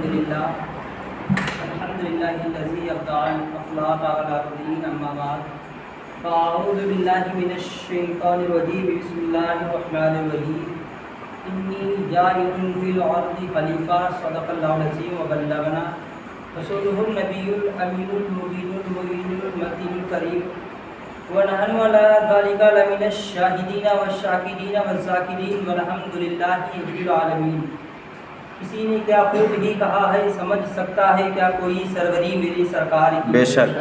للہ الحمد للہ الذی ابدع الاخلاق علی الدین اما بعد فاعوذ باللہ من الشیطان الرجیم بسم اللہ الرحمن الرحیم انی جاعل فی الارض خلیفہ صدق اللہ العظیم وبلغنا رسولہ النبی الامین المبین المبین المتین الکریم ونحن علی ذلک لمن الشاہدین والشاکرین والذاکرین والحمد للہ رب العالمین۔ کسی نے کیا خوب ہی کہا ہے، سمجھ سکتا ہے کیا کوئی سروری میرے سرکار کی؟ بے شک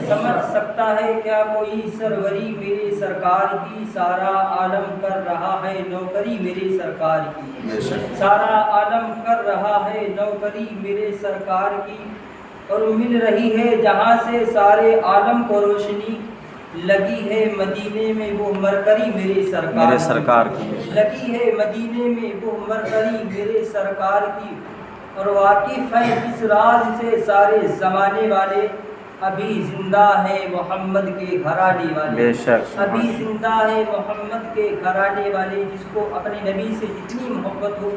سمجھ سکتا ہے کیا کوئی سروری میرے سرکار کی؟ سارا عالم کر رہا ہے نوکری میرے سرکار کی، بے شک سارا عالم کر رہا ہے نوکری میرے سرکار کی، اور مل رہی ہے جہاں سے سارے عالم کو روشنی، لگی ہے مدینے میں وہ مرکری میرے سرکار کی، لگی ہے مدینے میں وہ مرکری میرے سرکار کی، اور واقف ہے اس راز سے سارے زمانے والے، ابھی زندہ ہے محمد کے گھرانے والے، بے شک ابھی زندہ ہے محمد کے گھرانے والے۔ جس کو اپنے نبی سے جتنی محبت ہو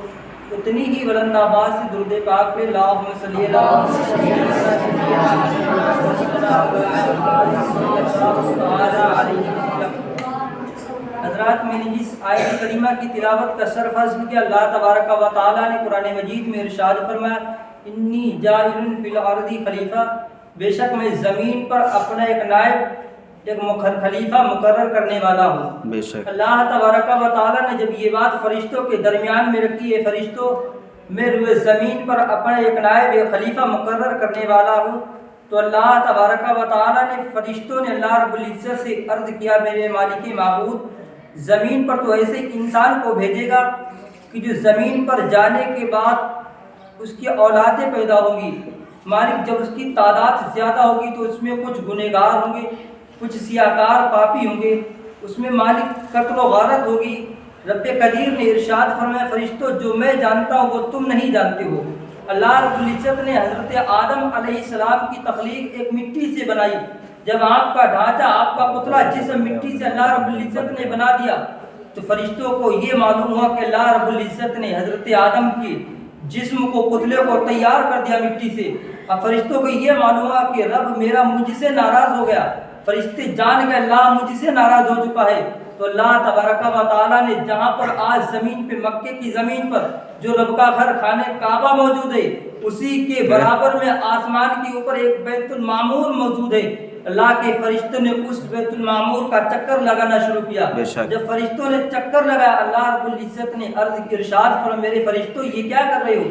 اتنی ہی بلند آواز سے درود پاک پہ اللہم صلی حضرات، میں نے جس آیت کریمہ کی تلاوت کا سر فضل کیا، اللہ تبارک و تعالیٰ نے قرآن مجید میں ارشاد فرمایا انی جاعل فی الارض خلیفہ، بے شک میں زمین پر اپنا ایک نائب، ایک خلیفہ مقرر کرنے والا ہوں۔ بے شک اللہ تبارک و تعالیٰ نے جب یہ بات فرشتوں کے درمیان میں رکھی ہے، فرشتوں میں روئے زمین پر اپنا ایک نائب، ایک خلیفہ مقرر کرنے والا ہوں، تو اللہ تبارک و تعالیٰ نے فرشتوں نے اللہ رب العزت سے عرض کیا میرے مالک معبود، زمین پر تو ایسے ایک انسان کو بھیجے گا کہ جو زمین پر جانے کے بعد اس کی اولادیں پیدا ہوں گی، مالک جب اس کی تعداد زیادہ ہوگی تو اس میں کچھ گنہگار ہوں گے، کچھ سیاکار پاپی ہوں گے، اس میں مالک قتل و غارت ہوگی۔ رب قدیر نے ارشاد فرمایا فرشتوں جو میں جانتا ہوں وہ تم نہیں جانتے ہو۔ اللہ رب العزت نے حضرت آدم علیہ السلام کی تخلیق ایک مٹی سے بنائی، جب آپ کا ڈھانچہ، آپ کا پتلا جسم مٹی سے اللہ رب العزت نے بنا دیا تو فرشتوں کو یہ معلوم ہوا کہ اللہ رب العزت نے حضرت آدم کے جسم کو، پتلے کو تیار کر دیا مٹی سے۔ اب فرشتوں کو یہ معلوم ہوا کہ رب میرا مجھ سے ناراض ہو گیا، فرشتے جان گئے اللہ مجھ سے ناراض ہو چکا ہے، تو اللہ تبارک و تعالیٰ نے جہاں پر آج زمین پہ، مکے کی زمین پر جو رب کا گھر خانہ کعبہ موجود ہے، اسی کے برابر میں آسمان کے اوپر ایک بیت المعمور موجود ہے۔ اللہ کے فرشتوں نے اس بیت المعمور کا چکر لگانا شروع کیا۔ جب فرشتوں نے چکر لگایا، اللہ رب العزت نے عرض کی، ارشاد فرمایا میرے فرشتوں یہ کیا کر رہے ہو؟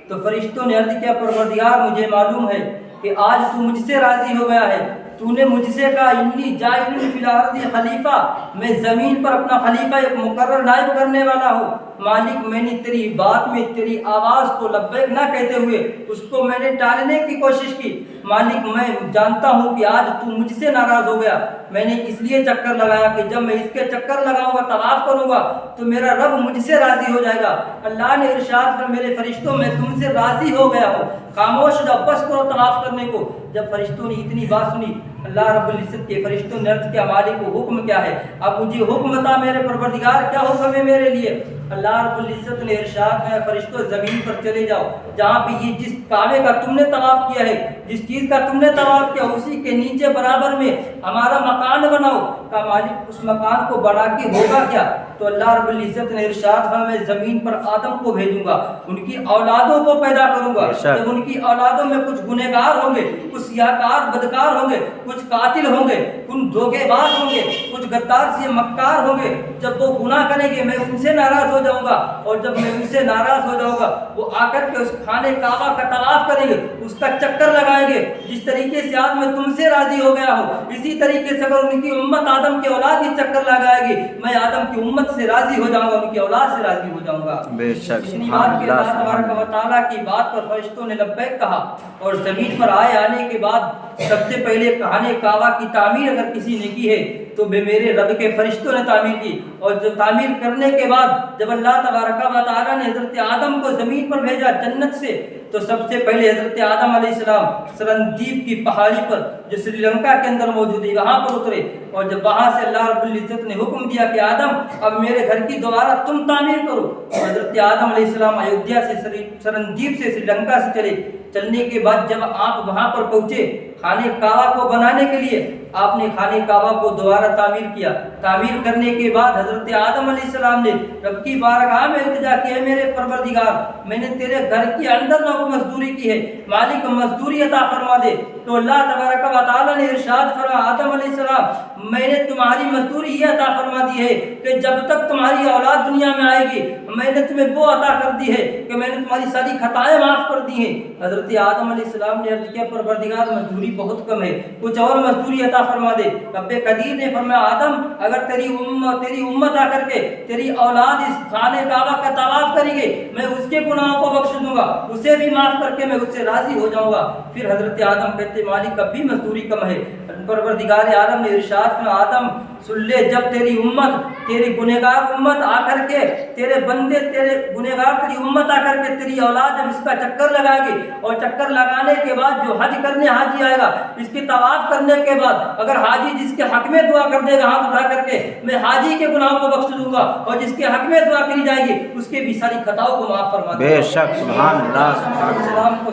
تو فرشتوں نے عرض کیا پروردگار مجھے معلوم ہے کہ آج تو مجھ سے راضی ہو گیا ہے، تو نے مجھ سے کہا انی جاعل فی الارض خلیفہ، میں زمین پر اپنا خلیفہ ایک مقرر نائب کرنے والا ہوں۔ مالک میں نے تیری بات میں تیری آواز کو لبیک نہ کہتے ہوئے اس کو میں نے ٹالنے کی کوشش کی۔ مالک میں جانتا ہوں کہ آج تو مجھ سے ناراض ہو گیا، میں نے اس لیے چکر لگایا کہ جب میں اس کے چکر لگاؤں گا، طواف کروں گا تو میرا رب مجھ سے راضی ہو جائے گا۔ اللہ نے ارشاد فرمایا میرے فرشتوں میں تم سے راضی ہو گیا ہوں، خاموش رہو، بس کرو طواف کرنے کو۔ جب فرشتوں نے اتنی بات سنی، اللہ رب العزت کے فرشتوں نے عرض کیا مالک کو حکم کیا ہے؟ اب مجھے حکم بتا میرے پروردگار، کیا حکم ہے میرے لیے؟ اللہ رب العزت نے ارشاد میں فرشتوں زمین پر چلے جاؤ، جہاں پہ یہ جس کعبے کا تم نے طواف کیا ہے، جس چیز کا تم نے طواف کیا، اسی کے نیچے برابر میں ہمارا مکان بناؤ۔ کہا مالک اس مکان کو بنا کے ہوگا کیا؟ تو اللہ رب العزت نے ارشاد فرمایا میں زمین پر آدم کو بھیجوں گا، ان کی اولادوں کو پیدا کروں گا۔ جب ان کی اولادوں میں کچھ گنہگار ہوں گے، کچھ سیاکار بدکار ہوں گے، کچھ قاتل ہوں گے، کچھ دھوکے باز ہوں گے، کچھ غدار سے مکار ہوں گے، جب وہ گناہ کریں گے میں ان سے ناراض ہو جاؤں گا، اور جب میں ان سے ناراض ہو جاؤں گا وہ آ کر کے اس خانے کعبہ کا طواف کریں گے، اس کا چکر لگائیں گے۔ جس طریقے سے آج میں تم سے راضی ہو گیا ہوں، اسی طریقے سے اگر ان کی امت آدم کی اولاد ہی چکر لگائے گی، میں آدم کی امت سے راضی ہو جاؤں گا، ان کی اولاد سے راضی ہو جاؤں گا۔ بے شک اتنی بات کہ اللہ تبارک و تعالیٰ کی بات پر فرشتوں نے لبیک کہا، اور زمین پر آنے کے بعد سب سے پہلے خانے کعبہ کی تعمیر اگر کسی نے کی ہے تو میرے رب کے فرشتوں نے تعمیر کی، اور جو تعمیر کرنے کے بعد جب اللہ تبارک و تعالیٰ نے حضرت آدم کو زمین پر بھیجا جنت سے، تو سب سے پہلے حضرت آدم علیہ السلام سرندیپ کی پہاڑی پر جو سری لنکا کے اندر موجود ہے وہاں پر اترے، اور جب وہاں سے اللہ رب العزت نے حکم دیا کہ آدم اب میرے گھر کی دوبارہ تم تعمیر کرو، تو حضرت آدم علیہ السلام ایودھیا سے سرندیپ سے سری لنکا سے چلنے کے بعد جب آپ وہاں پر پہنچے خانے کعبہ کو بنانے کے لیے، آپ نے خانے کعبہ کو دوبارہ تعمیر کیا۔ تعمیر کرنے کے بعد حضرت آدم علیہ السلام نے رب کی بارگاہ میں التجا کی، اے میرے پروردگار میں نے تیرے گھر کے اندر نہ مزدوری کی ہے، مالک مزدوری عطا فرما دے۔ تو اللہ تبارک و تعالیٰ نے ارشاد فرمایا آدم علیہ السلام میں نے تمہاری مزدوری یہ عطا فرما دی ہے کہ جب تک تمہاری اولاد دنیا میں آئے گی میں نے تمہیں وہ عطا کر دی ہے کہ میں نے تمہاری ساری خطائیں معاف کر دی ہیں۔ حضرت آدم علیہ السلام نے عرض کیا پروردگار مزدوری بہت کم ہے، کچھ اور مزدوری عطا فرما دے۔ رب قدیر نے فرمایا آدم اگر تیری امت آ کر کے تیری اولاد اس خانے کعبہ کا طواف کرے گی میں اس کے گناہوں کو بخش دوں گا، اسے بھی معاف کر کے میں اس سے راضی ہو جاؤں گا۔ پھر حضرت آدم کہتے مالک اب بھی مزدوری کم ہے۔ پروردگار عالم نے ارشاد فرمایا آدم سن لے، جب تیری امت تیری گنہگار امت آ کر کے تیرے بندے تیرے گنہگار تیری امت آ کر کے تیری اولاد جب اس کا چکر لگائے گی، اور چکر لگانے کے بعد جو حج کرنے حاجی آئے گا اس کی طواف کرنے کے بعد اگر حاجی جس کے حق میں دعا کر دے گا ہاتھ اٹھا کر کے میں حاجی کے گناہوں کو بخش دوں گا، اور جس کے حق میں دعا کری جائے گی اس کے بھی ساری خطاؤں کو معاف فرما دوں گا۔ بے شک سبحان اللہ۔ السلام کو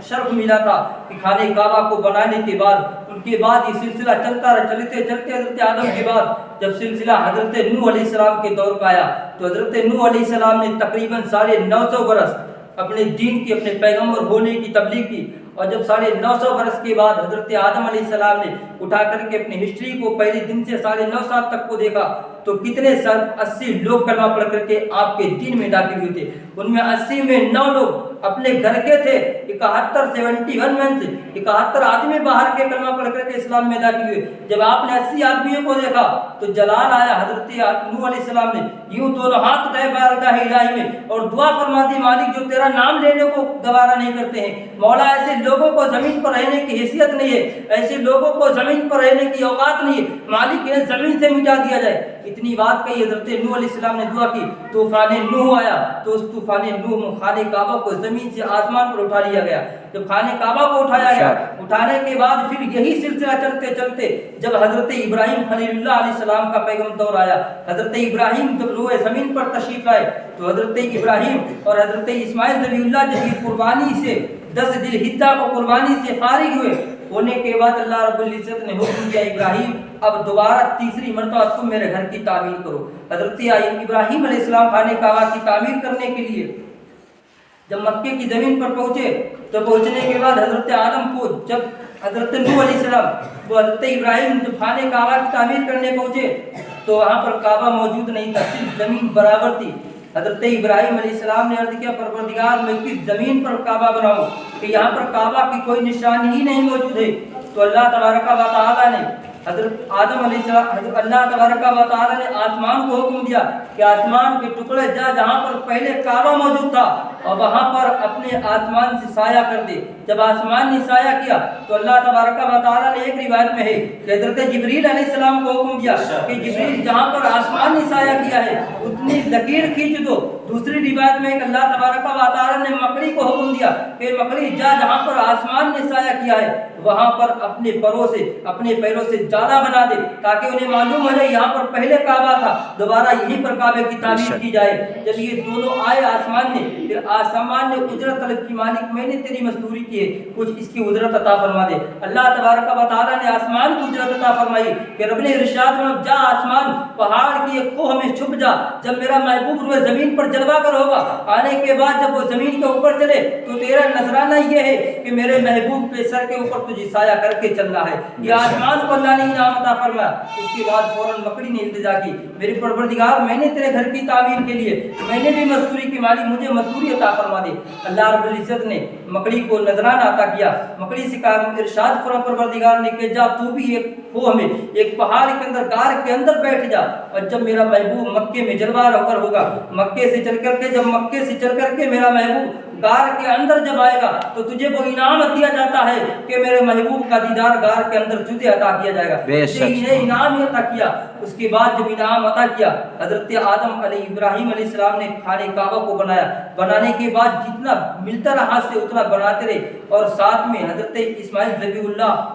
شرف ملا تھا کہ خانے کعبہ کو بنانے کے بعد ان کے بعد یہ سلسلہ چلتا رہا، چلتے چلتے حضرت آدم کے بعد جب سلسلہ حضرت نوح علیہ السلام کے دور کا آیا تو حضرت نوح علیہ السلام نے تقریباً 950 برس اپنے دین کی اپنے پیغمبر ہونے کی تبلیغ کی، اور جب 950 برس کے بعد حضرت آدم علیہ السلام نے اٹھا کر کے اپنی ہسٹری کو پہلے دن سے 9.5 سال تک کو دیکھا تو کتنے 80 لوگ کلمہ پڑھ کر کے آپ کے دین میں داخل ہوئے تھے، ان میں 80 میں 9 لوگ اپنے گھر کے تھے، 71 آدمی باہر کے کلمہ پڑھ کر کے اسلام میں داخل ہوئے۔ جب آپ نے 80 آدمیوں کو دیکھا تو جلال آیا، حضرت نوح علیہ السلام نے یوں دونوں ہاتھ اٹھائے بارگاہ الہی میں اور دعا فرما دی مالک جو تیرا نام لینے کو گوارا نہیں کرتے ہیں، مولا ایسے لوگوں کو زمین پر رہنے کی حیثیت نہیں ہے، ایسے لوگوں کو زمین پر رہنے کی اوقات نہیں ہے، مالک انہیں زمین سے مٹا دیا جائے۔ اتنی بات کہی حضرت نوح علیہ السلام نے دعا کی، طوفان نوح آیا تو اس طوفان نوح میں خانے کعبہ کو زمین سے آسمان پر اٹھا لیا گیا۔ جب خانے کعبہ کو اٹھایا گیا، اٹھانے کے بعد پھر یہی سلسلہ چلتے چلتے جب حضرت ابراہیم خلیل اللہ علیہ السلام کا پیغام دور آیا، حضرت ابراہیم جب روئے زمین پر تشریف آئے تو حضرت ابراہیم اور حضرت اسماعیل ذبیح اللہ جب قربانی سے 10 ذی الحجہ کو قربانی سے فارغ ہوئے ہونے کے بعد اللہ رب العزت نے حکم دیا ابراہیم اب دوبارہ تیسری مرتبہ تم میرے گھر کی تعمیر کرو۔ حضرت ابراہیم علیہ السلام خانے کعبہ کی تعمیر کرنے کے لیے جب مکے کی زمین پر پہنچے تو پہنچنے کے بعد حضرت آدم کو جب حضرت نوح علیہ السلام وہ حضرت ابراہیم جب خانے کعبہ کی تعمیر کرنے پہنچے تو وہاں پر کعبہ موجود نہیں تھا، صرف زمین برابر تھی۔ حضرت ابراہیم علیہ السلام نے عرض کیا پروردگار میں کس زمین پر کعبہ بناؤں کہ یہاں پر کعبہ کی کوئی نشانی ہی نہیں موجود ہے؟ تو اللہ تبارک و تعالیٰ نے حضرت آدم علیہ السلام اللہ تبارک و تعالیٰ نے آسمان کو حکم دیا کہ آسمان کے ٹکڑے جہاں پر پہلے کعبہ موجود تھا اور وہاں پر اپنے آسمان سے سایہ کر دے۔ جب آسمان نے سایہ کیا تو اللہ تبارک و تعالیٰ نے ایک روایت میں ہے کہ حضرت جبریل علیہ السلام کو حکم دیا کہ جبریل جہاں پر آسمان نے سایہ کیا ہے اتنی لکیر کھینچ دو۔ دوسری روایت میں اللہ تبارک و تعالیٰ نے مکڑی کو حکم دیا کہ مکڑی جہاں پر آسمان نے سایہ کیا ہے وہاں پر اپنے پیروں سے جالا بنا دے تاکہ انہیں معلوم ہو جائے یہاں پر پہلے کعبہ تھا، دوبارہ یہیں پر کعبے کی تعمیر کی جائے۔ جب یہ دونوں آئے آسمان نے پھر آسمان نے اجرت طلب کی مالک میں نے تیری مزدوری کی ہے کچھ اس کی اجرت عطا فرما دے۔ اللہ تبارک و تعالیٰ نے آسمان کو اجرت عطا فرمائی کہ رب نے ارشاد میں جا آسمان پہاڑ کی ایک کوہ میں چھپ جا، جب میرا محبوب روئے زمین پر جلوہ گر ہوگا آنے کے بعد جب وہ زمین کے اوپر چلے تو تیرا نذرانہ یہ ہے کہ میرے محبوب کے سر کے اوپر تجھے سایہ کر کے چلنا ہے۔ یہ آسمان کو اللہ نے انعام عطا فرمایا۔ اس کے بعد فوراً مکڑی نے التجا کی میرے پروردگار میں نے تیرے گھر کی تعمیر کے لیے میں نے بھی مزدوری کی مالک مجھے مزدوری عطا فرما دے۔ اللہ رب العزت نے مکڑی کو نذرانہ عطا کیا، مکڑی سے کہا ارشاد فرما پروردگار نے کہ جا تو بھی ایک کوہ میں ایک پہاڑ کے اندر غار کے اندر بیٹھ جا اور جب میرا محبوب مکے میں جلوہ گر ہوگا مکے سے چل کر کے میرا محبوب غار کے اندر جب آئے گا تو تجھے وہ انعام دیا جاتا ہے کہ میرے محبوب کا دیدار غار کے اندر تجھے عطا کیا جائے گا. بے شک. انہیں انعام ہی عطا کیا. اس کے بعد جب انعام عطا کیا حضرت آدم علیہ ابراہیم علیہ السلام نے خانہ کعبہ کو بنایا. بنانے کے بعد جتنا ملتا رہا ہاتھ سے اتنا بناتے رہے اور ساتھ میں حضرت اسماعیل ذبیح اللہ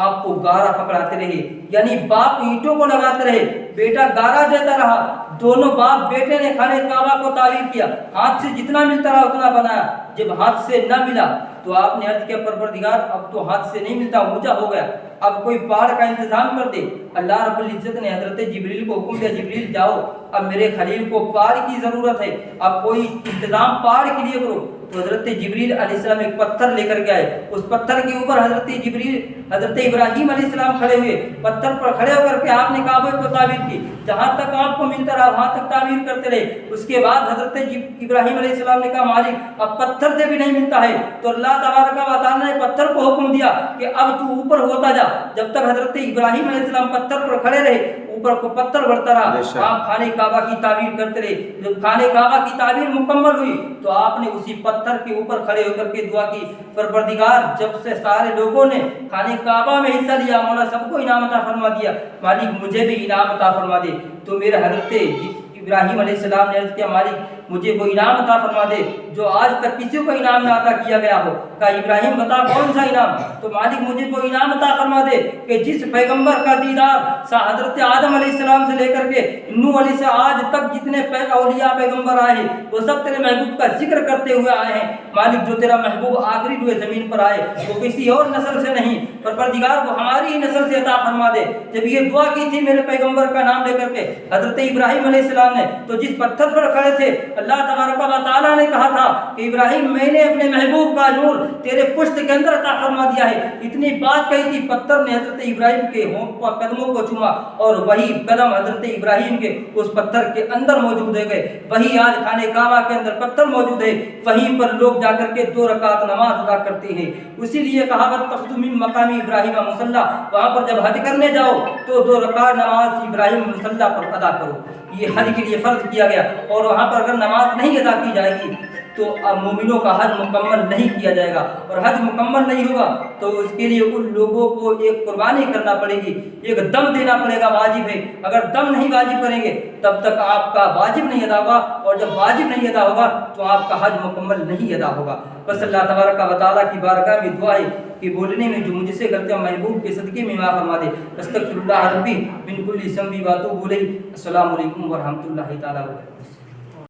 آپ کو گارا پکڑاتے رہے. یعنی باپ اینٹوں کو لگاتے رہے, بیٹا گارا دیتا رہا. دونوں باپ بیٹے نے خانہ کعبہ کو تعمیر کیا, ہاتھ سے جتنا ملتا رہا اتنا بنایا. جب ہاتھ سے نہ ملا تو آپ نے عرض کیا پروردگار اب تو ہاتھ سے نہیں ملتا, اونچا ہو گیا, اب کوئی پہاڑ کا انتظام کر دے. اللہ رب العزت نے حضرت جبریل کو حکم دیا, جبریل جاؤ, اب میرے خلیل کو پہاڑ کی ضرورت ہے, اب کوئی انتظام پہاڑ کے لیے کرو. تو حضرت جبریل علیہ السلام ایک پتھر لے کر کے آئے. اس پتھر کے اوپر حضرت ابراہیم علیہ السلام کھڑے ہوئے. پتھر پر کھڑے ہو کر کے آپ نے کعبے کو تعمیر کی. جہاں تک آپ کو ملتا رہا وہاں تک تعمیر کرتے رہے. اس کے بعد حضرت ابراہیم علیہ السلام نے کہا مالک اب پتھر سے بھی نہیں ملتا ہے. تو اللہ تبارک و تعالیٰ نے پتھر کو حکم دیا کہ اب تو اوپر ہوتا جا. جب تک حضرت ابراہیم علیہ السلام پتھر پر کھڑے رہے اوپر کو پتھر بڑھتا رہا. آپ خانہ کعبہ کی تعمیر کرتے رہے. جب خانہ کعبہ کی تعمیر مکمل ہوئی تو آپ نے اسی پتھر کے اوپر کھڑے ہو کر کے دعا کی, پروردگار جب سے سارے لوگوں نے خانہ کعبہ میں حصہ لیا مولا سب کو انعام عطا فرما دیا, مالک مجھے بھی انعام عطا فرما دے. تو میرے حضرت ابراہیم علیہ السلام نے عرض کیا مالک مجھے وہ انعام عطا فرما دے جو آج تک کسی کو انعام نہ عطا کیا گیا ہو. کہا ابراہیم بتا کون سا انعام؟ تو مالک مجھے وہ انعام عطا فرما دے کہ جس پیغمبر کا دیدار حضرت آدم علیہ السلام سے لے کر کے نوح علیہ سے آج تک جتنے اولیاء پیغمبر آئے ہیں وہ سب تیرے محبوب کا ذکر کرتے ہوئے آئے ہیں. مالک جو تیرا محبوب آخری روئے زمین پر آئے وہ کسی اور نسل سے نہیں, پروردگار وہ ہماری ہی نسل سے عطا فرما دے. جب یہ دعا کی تھی میرے پیغمبر کا نام لے کر کے حضرت ابراہیم علیہ السلام نے, تو جس پتھر پر کھڑے تھے اللہ تبارک و تعالیٰ نے کہا تھا کہ ابراہیم میں نے اپنے محبوب کا نور تیرے پشت کے اندر عطا فرما دیا ہے. اتنی بات کہی تھی, پتھر نے حضرت ابراہیم کے قدموں کو چوما اور وہی قدم حضرت ابراہیم کے اس پتھر کے اندر موجود ہے گئے. وہی آج خانہ کعبہ کے اندر پتھر موجود ہے, وہیں پر لوگ جا کر کے 2 رکعت نماز ادا کرتے ہیں. اسی لیے کہاوت تخذ من مقام ابراہیم مصلی, وہاں پر جب حج کرنے جاؤ تو 2 رکعت نماز ابراہیم مصلی پر ادا کرو. یہ حج کے لیے فرض کیا گیا, اور وہاں پر اگر نماز نہیں ادا کی جائے گی تو اب مومنوں کا حج مکمل نہیں کیا جائے گا, اور حج مکمل نہیں ہوگا تو اس کے لیے ان لوگوں کو ایک قربانی کرنا پڑے گی, ایک دم دینا پڑے گا, واجب ہے. اگر دم نہیں واجب کریں گے تب تک آپ کا واجب نہیں ادا ہوگا, اور جب واجب نہیں ادا ہوگا تو آپ کا حج مکمل نہیں ادا ہوگا. بس اللہ تبارک و تعالیٰ کی بارگاہ میں دعا ہے کہ بولنے میں جو مجھ سے غلطیاں محبوب کے صدقے میں معاف فرما دے. استغفر اللہ ربی من کل ذنب و اتوب الیہ. السلام علیکم ورحمۃ اللہ تعالیٰ وبرکاتہ.